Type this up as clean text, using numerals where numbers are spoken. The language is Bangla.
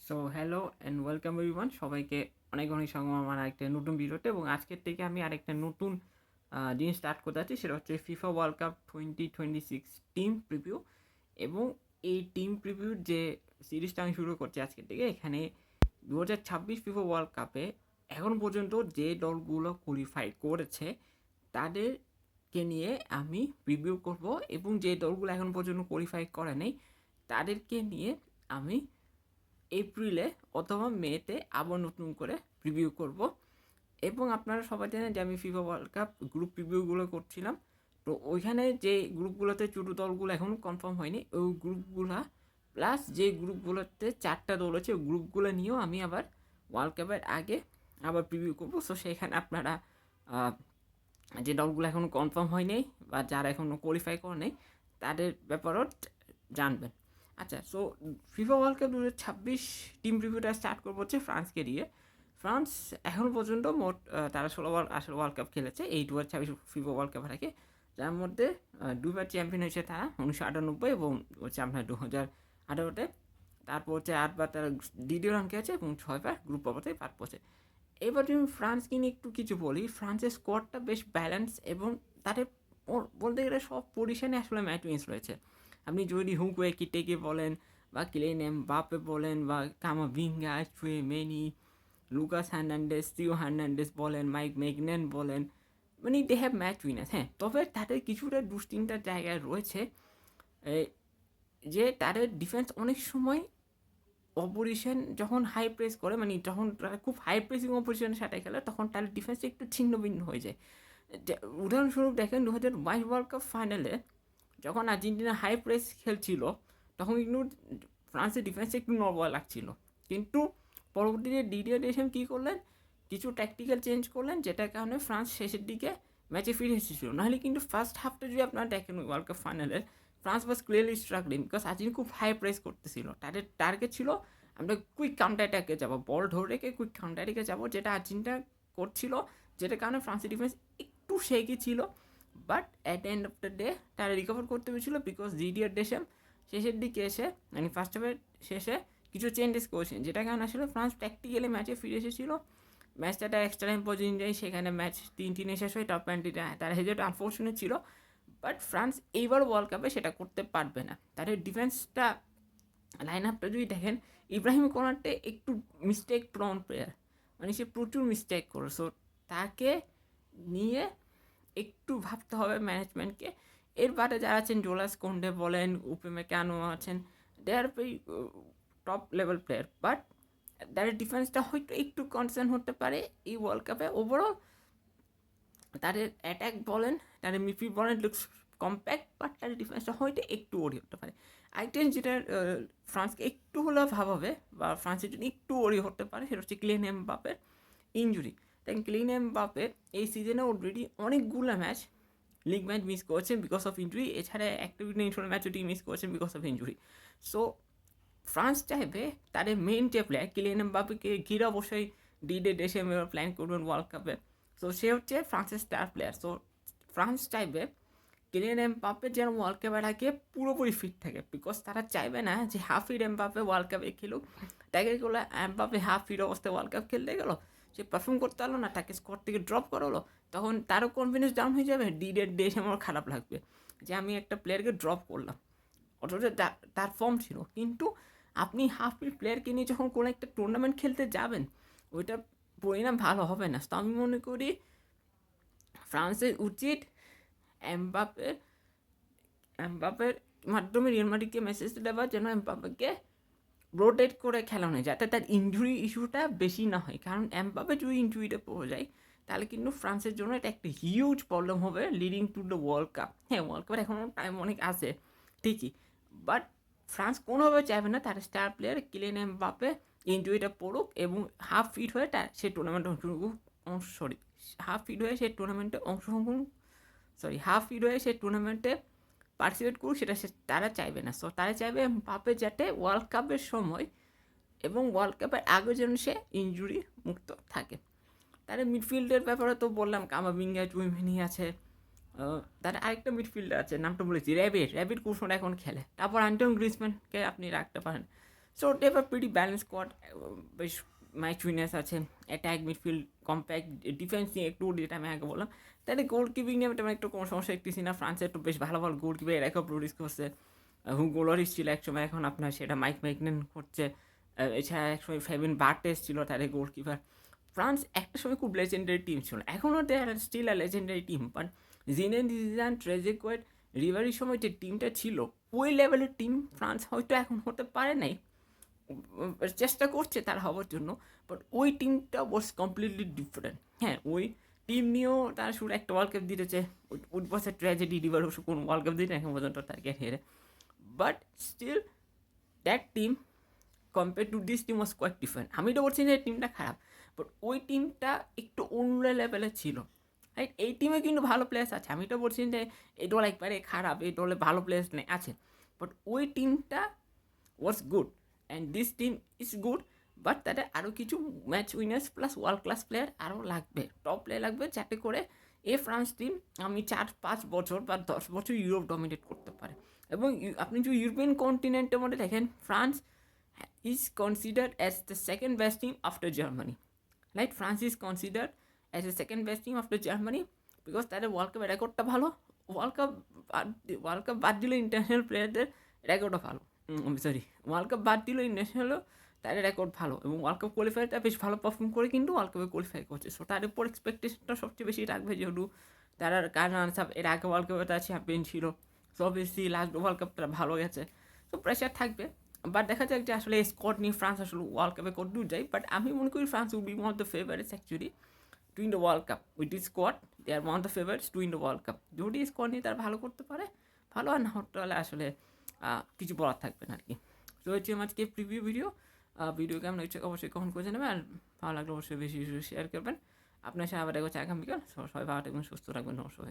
So hello and welcome everyone, সবাইকে অনেক অনেক স্বাগত আমার আরেকটা নতুন ভিডিওতে। এবং আজকের থেকে আমি আরেকটা নতুন জিনিস স্টার্ট করতে যাচ্ছি, সেটা হচ্ছে FIFA world cup 2026 team preview. এবং এই টিম প্রিভিউর যে সিরিজটা আমি শুরু করছি আজকের থেকে, এখানে 2026 ফিফা ওয়ার্ল্ড কাপে এখন পর্যন্ত যে দলগুলো কোয়ালিফাই করেছে তাদেরকে নিয়ে আমি প্রিভিউ করব, এবং যে দলগুলো এখন পর্যন্ত কোয়ালিফাই করে নেই তাদেরকে নিয়ে আমি এপ্রিলে অথবা মেতে আবার নতুন করে প্রিভিউ করব। এবং আপনারা সবাই জানেন যে আমি ফিফা ওয়ার্ল্ড কাপ গ্রুপ প্রিভিউগুলো করছিলাম। তো ওইখানে যে গ্রুপগুলোতে ছোটো দলগুলো এখনও কনফার্ম হয়নি, ওই গ্রুপগুলো প্লাস যে গ্রুপগুলোতে 4টা দল আছে, ওই গ্রুপগুলো নিয়েও আমি আবার ওয়ার্ল্ড কাপের আগে আবার প্রিভিউ করবো। সো সেখানে আপনারা যে দলগুলো এখনও কনফার্ম হয়নি বা যারা এখনও কোয়ালিফাই করে নেই তাদের ব্যাপারেও জানবেন। আচ্ছা, so FIFA world cup 2026 team রিভিউটা স্টার্ট করবো হচ্ছে ফ্রান্সকে দিয়ে। ফ্রান্স এখনও পর্যন্ত মোট তারা 16বার আসলে ওয়ার্ল্ড কাপ খেলেছে এই 2026 ফিফা ওয়ার্ল্ড কাপের আগে, যার মধ্যে দুবার চ্যাম্পিয়ন হয়েছে তারা 1998 এবং হচ্ছে আপনার 2018-তে। তারপর হচ্ছে 8বার তারা দ্বিতীয় রানকে আছে এবং 6বার গ্রুপ পর্বতে পার পড়ছে। এবার যদি ফ্রান্সকে নিয়ে একটু কিছু বলি, ফ্রান্সের স্কোয়াডটা বেশ ব্যালেন্স এবং তাদের বলতে গেলে সব পজিশনে আসলে ম্যাচ উইন্স রয়েছে। আপনি যদি হুকুয়ে কিটেকে বলেন বা কিলিয়ান এমবাপ্পে বলেন বা Camavinga, চুয়েমেনি, Lucas Hernandez, Theo Hernandez বলেন, মাইক মেগনেন বলেন, মানে দে হ্যাভ ম্যাচ উইনার্স। হ্যাঁ, তবে তাদের কিছুটা দুশ্চিন্তার জায়গায় রয়েছে যে তাদের ডিফেন্স অনেক সময় অপোজিশন যখন হাই প্রেস করে, মানে যখন তারা খুব হাই প্রেসিং অপোজিশনের সাথে খেলে, তখন তাদের ডিফেন্সটা একটু ছিন্ন ভিন্ন হয়ে যায়। উদাহরণস্বরূপ দেখেন 2022 ওয়ার্ল্ড কাপ ফাইনালে যখন আর্জেন্টিনা হাই প্রেস খেলছিল, তখন কিন্তু ফ্রান্সের ডিফেন্সে একটু নর্মাল লাগছিল। কিন্তু পরবর্তীতে ডিডিয়ার দেশম কী করলেন, কিছু ট্যাকটিক্যাল চেঞ্জ করলেন, যেটার কারণে ফ্রান্স শেষের দিকে ম্যাচে ফিরে এসেছিল। নাহলে কিন্তু ফার্স্ট হাফটা যদি আপনারা দেখেন ওয়ার্ল্ড কাপ ফাইনালে, France was clearly struggling because Argentina খুব হাই প্রেস করতেছিল। তাদের টার্গেট ছিল আমরা কুইক কাউন্টার অ্যাটাকে যাবো, বল ধরে রেখে কুইক কাউন্টার অ্যাটাকে যাবো, যেটা আর্জেন্টিনা করছিল, যেটার কারণে ফ্রান্সের ডিফেন্স একটু শেকি ছিল। But at the end of the day তারা রিকভার করতে পেরেছিল বিকজ ডিডিয়ার দেশম শেষের দিকে এসে, মানে ফার্স্ট হাফের শেষে কিছু চেঞ্জেস করেছেন, যেটা কারণে আসলে ফ্রান্স প্র্যাকটিক্যালি ম্যাচে ফিরে এসেছিল। ম্যাচটা এক্সট্রা টাইম পর্যন্ত যায়, সেখানে ম্যাচ 3-3 শেষ হয়। টপ টোয়েন্টিটা তার হেজেটা আনফর্চুনেট ছিল, বাট ফ্রান্স এইবার ওয়ার্ল্ড কাপে সেটা করতে পারবে না। তাদের ডিফেন্সটা লাইন আপটা যদি দেখেন, ইব্রাহিম কোনাতে একটু মিস্টেক প্রন প্লেয়ার, মানে সে প্রচুর মিস্টেক করে। সো তাকে নিয়ে একটু ভাবতে হবে ম্যানেজমেন্টকে। এর বাদে যারা আছেন, জোলাস কোন্ডে বলেন, উপেমেকানো আছেন, they are very top level player, but তাদের ডিফেন্সটা হয়তো একটু কনসার্ন হতে পারে এই ওয়ার্ল্ড কাপে। ওভারঅল তাদের অ্যাটাক বলেন, তাদের মিডফিল্ড বলেন লুকস কম্প্যাক্ট, বাট তাদের ডিফেন্সটা হয়তো একটু ওরি হতে পারে। আরেকটা যেটা ফ্রান্সকে একটু হলেও ভাবাবে বা ফ্রান্সের জন্য একটু ওরি হতে পারে, সেটা হচ্ছে কিলিয়ান এমবাপ্পের ইঞ্জুরি। তাই কিলিয়ান এমবাপ্পে এই সিজনে অলরেডি অনেকগুলো ম্যাচ লিগ ম্যাচ মিস করেছেন বিকজ অফ ইঞ্জুরি, এছাড়া একটা ইন্টারন্যাশনাল ম্যাচও মিস করেছেন because of injury. So France চাইবে তাদের মেইন যে প্লেয়ার কিলিয়ান এমবাপ্পেকে ঘিরে অবশ্যই ডিডে দেশে প্ল্যান করবেন ওয়ার্ল্ড কাপে। সো সে হচ্ছে ফ্রান্সের স্টার প্লেয়ার। সো ফ্রান্স চাইবে কিলিয়ান এমবাপ্পে যেন ওয়ার্ল্ড কাপের আগে পুরোপুরি ফিট থাকে, বিকজ তারা চাইবে না যে হাফ ফিট এমবাপ্পে ওয়ার্ল্ড কাপে খেলুক। তাকে করলে এমবাপ্পে হাফ ফিট অবস্থায় ওয়ার্ল্ড কাপ খেলতে গেলো, সে পারফর্ম করতে পারলো না, তাকে স্কোয়াড থেকে ড্রপ করালো, তখন তারও কনফিডেন্স ডাউন হয়ে যাবে। ডিডের দেশ আমার খারাপ লাগবে যে আমি একটা প্লেয়ারকে ড্রপ করলাম, অথচ তার ফর্ম ছিল। কিন্তু আপনি হাফ ফিট প্লেয়ারকে নিয়ে যখন কোনো একটা টুর্নামেন্ট খেলতে যাবেন, ওইটার পরিণাম ভালো হবে না। তো আমি মনে করি ফ্রান্সের উচিত এমবাপ্পের এমবাপ্পের মাধ্যমে রিয়াল মাদ্রিদকে মেসেজ দেওয়া যেন এমবাপ্পেকে রোটেট করে খেলানো হয়, যাতে তার ইঞ্জুরি ইস্যুটা বেশি না হয়। কারণ এমবাপ্পে যদি ইঞ্জুরিটা পড়ে যায়, তাহলে কিন্তু ফ্রান্সের জন্য এটা একটা হিউজ প্রবলেম হবে leading to the world cup. হ্যাঁ, ওয়ার্ল্ড কাপের এখনও টাইম অনেক আছে ঠিকই, বাট ফ্রান্স কোনোভাবে চাইবে না তার স্টার প্লেয়ার কিলিয়ান এমবাপ্পে ইঞ্জুরিটা পড়ুক এবং হাফ ফিট হয়ে সে টুর্নামেন্টে হাফ ফিট হয়ে সে টুর্নামেন্টে পার্টিসিপেট করুক, সেটা তারা চাইবে না। সো তারা চাইবে এমবাপ্পে যাতে ওয়ার্ল্ড কাপের সময় এবং ওয়ার্ল্ড কাপের আগে যেন সে ইঞ্জুরি মুক্ত থাকে। তাদের মিডফিল্ডের ব্যাপারে তো বললাম, কামাভিঙ্গা, চুইমেনি আছে, তার আরেকটা মিডফিল্ডার আছে, নামটা বলেছি, র্যাবিট কুশন এখন খেলে। তারপর আন্টন গ্রিজম্যানকে আপনি রাখতে পারেন। So they have a pretty balance squad, বেশ ম্যাচ উইনার্স আছে, অ্যাটাক মিডফিল্ড কম্প্যাক্ট, ডিফেন্স নিয়ে একটু যেটা আমি আগে বললাম, তাহলে গোল কিপিং নিয়ে তেমন একটু কোনো সমস্যা দেখতেছি না। ফ্রান্সের একটু বেশ ভালো ভালো গোল কিপার এরাকেও প্রডিউস করছে, হুগো লরিস ছিল একসময়, এখন আপনার সেটা মাইক ম্যাকনেন করছে, এছাড়া একসময় ফেবিন বার্টেস ছিল তাদের গোলকিপার। ফ্রান্স একটা সময় খুব লেজেন্ডারি টিম ছিল, এখনও they are still a legendary team, but Zinedine Zidane, Trezeguet, রিভারির সময় যে টিমটা ছিল ওই লেভেলের টিম ফ্রান্স হয়তো এখন হতে পারে নাই, চেষ্টা করছে তারা হওয়ার জন্য, বাট ওই টিমটা ওয়াজ কমপ্লিটলি ডিফারেন্ট। হ্যাঁ, ওই টিম নিয়েও তারা শুরু একটা ওয়ার্ল্ড কাপ দিতেছে, ওই বছর ট্র্যাজেডি, রিভার অবশ্য কোনো ওয়ার্ল্ড কাপ দিতে এখন পর্যন্ত তার ক্যারিয়ারে, but still that team compare to this team was quite different. আমি তো বলছি যে টিমটা খারাপ, বাট ওই টিমটা একটু অন্য লেভেলে ছিল, রাইট? এই টিমে কিন্তু ভালো প্লেয়ার্স আছে, আমি তো বলছি যে এই দল একবারে খারাপ, এই দলে ভালো প্লেয়ার্স নেই, আছে, বাট ওই টিমটা was good and this team is good, but তাদের আরও কিছু match winners plus world class player আরও লাগবে, টপ প্লেয়ার লাগবে, যাতে করে এই ফ্রান্স টিম আমি 4-5 বছর বা 10 বছর ইউরোপ ডমিনেট করতে পারে। এবং আপনি যদি ইউরোপিয়ান কন্টিনেন্টের মধ্যে দেখেন, France is considered as the second best team after Germany. Right? France is considered as the second best team after Germany because তাদের ওয়ার্ল্ড কাপের রেকর্ডটা ভালো, ওয়ার্ল্ড কাপ বাদ দিল ইন্টারন্যাশনাল প্লেয়ারদের রেকর্ডও ভালো, সরি, ওয়ার্ল্ড কাপ বাদ দিল ইন্টারন্যাশনালও তাদের রেকর্ড ভালো, এবং ওয়ার্ল্ড কাপ কোয়ালিফায়ারটা বেশ ভালো পারফর্ম করে কিন্তু ওয়ার্ল্ড কাপে কোয়ালিফাই করছে। সো তার উপর এক্সপেকটেশনটা সবচেয়ে বেশি রাখবে, যেহেতু তারা কারণ এর আগে ওয়ার্ল্ড কাপে তারা চ্যাম্পিয়ন ছিল, so obviously last world cup তারা ভালো গেছে, তো প্রেশার থাকবে। বাট দেখা যাক যে আসলে স্কোয়াড নিয়ে ফ্রান্স আসলে ওয়ার্ল্ড কাপে কতদূর যায়, বাট আমি মনে করি France will be one of the favourites actually to win the world cup. With this squad they are one of the favourites to win the world cup. যদি স্কোয়াড নিয়ে তারা ভালো করতে পারে ভালো, আর না হলে আসলে কিছু বলার থাকবে না আর কি। তো হচ্ছে আজকে প্রিভিউ ভিডিও কেমন হচ্ছে অবশ্যই কমেন্ট করে জানাবেন, আর ভালো লাগলে অবশ্যই বেশি বেশি শেয়ার করবেন। আপনার সাথে আবার দেখা হচ্ছে আগামীকাল। সবাই ভালো থাকবেন, সুস্থ থাকবেন, নমস্কার।